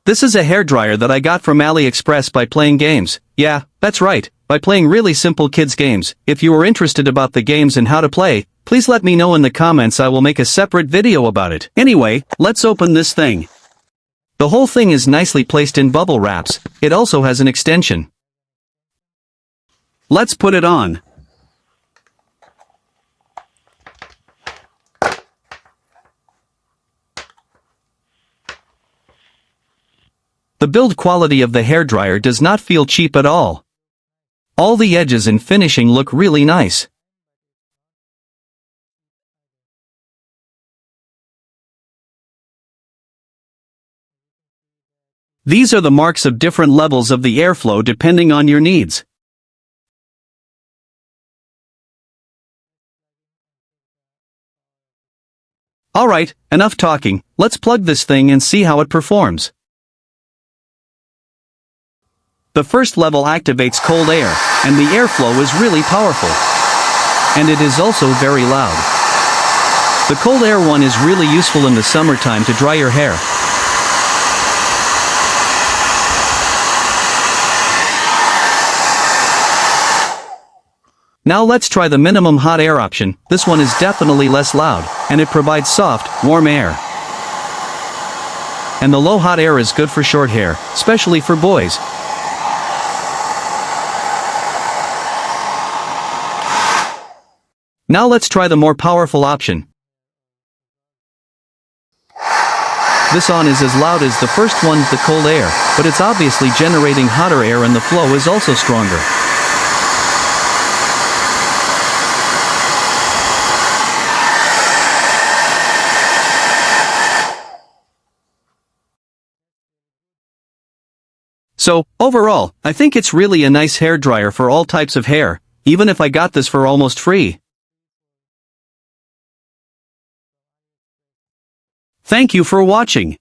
This is a hairdryer that I got from AliExpress by playing games. Yeah, that's right, by playing really simple kids games. If you are interested about the games and how to play, please let me know in the comments. I will make a separate video about it. Anyway, let's open this thing. The whole thing is nicely placed in bubble wraps. It also has an extension. Let's put it on. The build quality of the hairdryer does not feel cheap at all. All the edges and finishing look really nice. These are the marks of different levels of the airflow depending on your needs. Alright, enough talking, let's plug this thing and see how it performs. The first level activates cold air, and the airflow is really powerful. And it is also very loud. The cold air one is really useful in the summertime to dry your hair. Now let's try the minimum hot air option. This one is definitely less loud, and it provides soft, warm air. And the low hot air is good for short hair, especially for boys. Now let's try the more powerful option. This on is as loud as the first one, the cold air, but it's obviously generating hotter air and the flow is also stronger. So, overall, I think it's really a nice hairdryer for all types of hair, even if I got this for almost free. Thank you for watching.